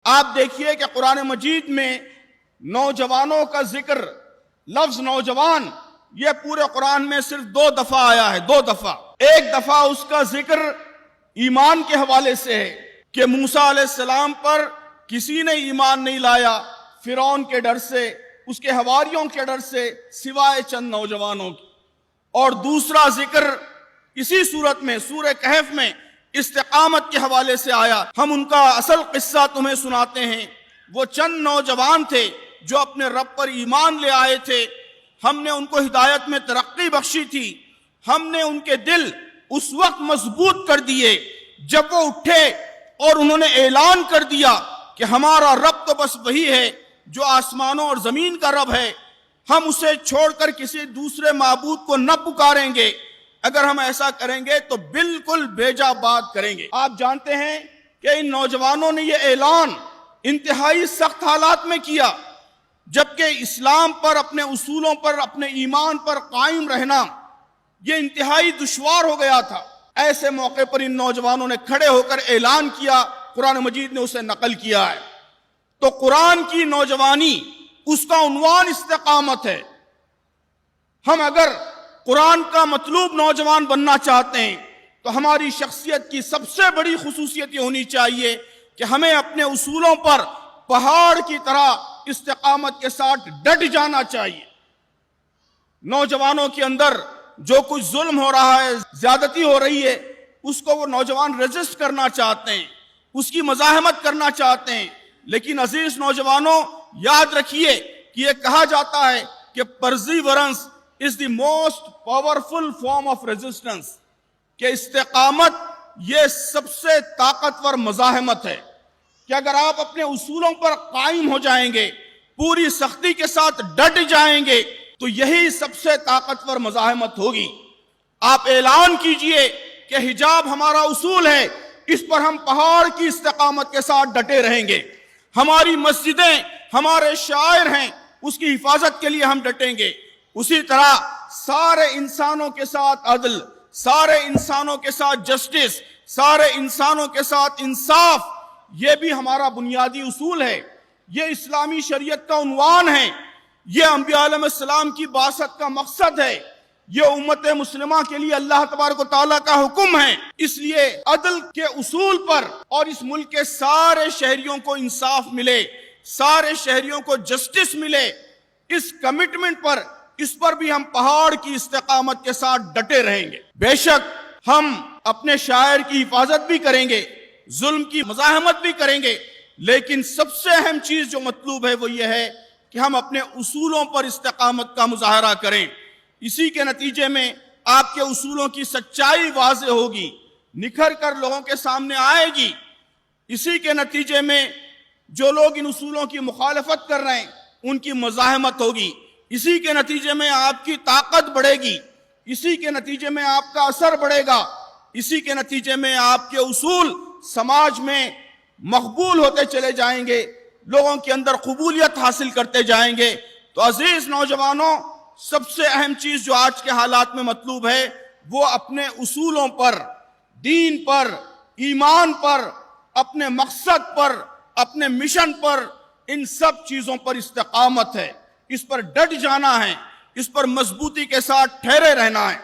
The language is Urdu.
آپ دیکھیے کہ قرآن مجید میں نوجوانوں کا ذکر، لفظ نوجوان یہ پورے قرآن میں صرف 2 دفعہ آیا ہے، 2 دفعہ۔ ایک دفعہ اس کا ذکر ایمان کے حوالے سے ہے کہ موسیٰ علیہ السلام پر کسی نے ایمان نہیں لایا، فرعون کے ڈر سے، اس کے حواریوں کے ڈر سے، سوائے چند نوجوانوں کی۔ اور دوسرا ذکر اسی صورت میں سورہ کہف میں استقامت کے حوالے سے آیا۔ ہم ان کا اصل قصہ تمہیں سناتے ہیں۔ وہ چند نوجوان تھے جو اپنے رب پر ایمان لے آئے تھے، ہم نے ان کو ہدایت میں ترقی بخشی تھی، ہم نے ان کے دل اس وقت مضبوط کر دیے جب وہ اٹھے اور انہوں نے اعلان کر دیا کہ ہمارا رب تو بس وہی ہے جو آسمانوں اور زمین کا رب ہے، ہم اسے چھوڑ کر کسی دوسرے معبود کو نہ پکاریں گے، اگر ہم ایسا کریں گے تو بالکل بیجا بات کریں گے۔ آپ جانتے ہیں کہ ان نوجوانوں نے یہ اعلان انتہائی سخت حالات میں کیا، جبکہ اسلام پر، اپنے اصولوں پر، اپنے ایمان پر قائم رہنا یہ انتہائی دشوار ہو گیا تھا۔ ایسے موقع پر ان نوجوانوں نے کھڑے ہو کر اعلان کیا، قرآن مجید نے اسے نقل کیا ہے۔ تو قرآن کی نوجوانی، اس کا عنوان استقامت ہے۔ ہم اگر قرآن کا مطلوب نوجوان بننا چاہتے ہیں تو ہماری شخصیت کی سب سے بڑی خصوصیت یہ ہونی چاہیے کہ ہمیں اپنے اصولوں پر پہاڑ کی طرح استقامت کے ساتھ ڈٹ جانا چاہیے۔ نوجوانوں کے اندر جو کچھ ظلم ہو رہا ہے، زیادتی ہو رہی ہے، اس کو وہ نوجوان ریزسٹ کرنا چاہتے ہیں، اس کی مزاحمت کرنا چاہتے ہیں، لیکن عزیز نوجوانوں یاد رکھیے کہ یہ کہا جاتا ہے کہ پرزیورنس is the most powerful form of resistance، کہ استقامت یہ سب سے طاقتور مزاحمت ہے، کہ اگر آپ اپنے اصولوں پر قائم ہو جائیں گے، پوری سختی کے ساتھ ڈٹ جائیں گے، تو یہی سب سے طاقتور مزاحمت ہوگی۔ آپ اعلان کیجئے کہ حجاب ہمارا اصول ہے، اس پر ہم پہاڑ کی استقامت کے ساتھ ڈٹے رہیں گے، ہماری مسجدیں ہمارے شاعر ہیں، اس کی حفاظت کے لیے ہم ڈٹیں گے۔ اسی طرح سارے انسانوں کے ساتھ عدل، سارے انسانوں کے ساتھ جسٹس، سارے انسانوں کے ساتھ انصاف، یہ بھی ہمارا بنیادی اصول ہے، یہ اسلامی شریعت کا عنوان ہے، یہ انبیاء علیہ السلام کی بعثت کا مقصد ہے، یہ امت مسلمہ کے لیے اللہ تبارک و تعالیٰ کا حکم ہے۔ اس لیے عدل کے اصول پر اور اس ملک کے سارے شہریوں کو انصاف ملے، سارے شہریوں کو جسٹس ملے، اس کمٹمنٹ پر، اس پر بھی ہم پہاڑ کی استقامت کے ساتھ ڈٹے رہیں گے۔ بے شک ہم اپنے شاعر کی حفاظت بھی کریں گے، ظلم کی مزاحمت بھی کریں گے، لیکن سب سے اہم چیز جو مطلوب ہے وہ یہ ہے کہ ہم اپنے اصولوں پر استقامت کا مظاہرہ کریں۔ اسی کے نتیجے میں آپ کے اصولوں کی سچائی واضح ہوگی، نکھر کر لوگوں کے سامنے آئے گی۔ اسی کے نتیجے میں جو لوگ ان اصولوں کی مخالفت کر رہے ہیں ان کی مزاحمت ہوگی، اسی کے نتیجے میں آپ کی طاقت بڑھے گی، اسی کے نتیجے میں آپ کا اثر بڑھے گا، اسی کے نتیجے میں آپ کے اصول سماج میں مقبول ہوتے چلے جائیں گے، لوگوں کے اندر قبولیت حاصل کرتے جائیں گے۔ تو عزیز نوجوانوں، سب سے اہم چیز جو آج کے حالات میں مطلوب ہے وہ اپنے اصولوں پر، دین پر، ایمان پر، اپنے مقصد پر، اپنے مشن پر، ان سب چیزوں پر استقامت ہے، اس پر ڈٹ جانا ہے، اس پر مضبوطی کے ساتھ ٹھہرے رہنا ہے۔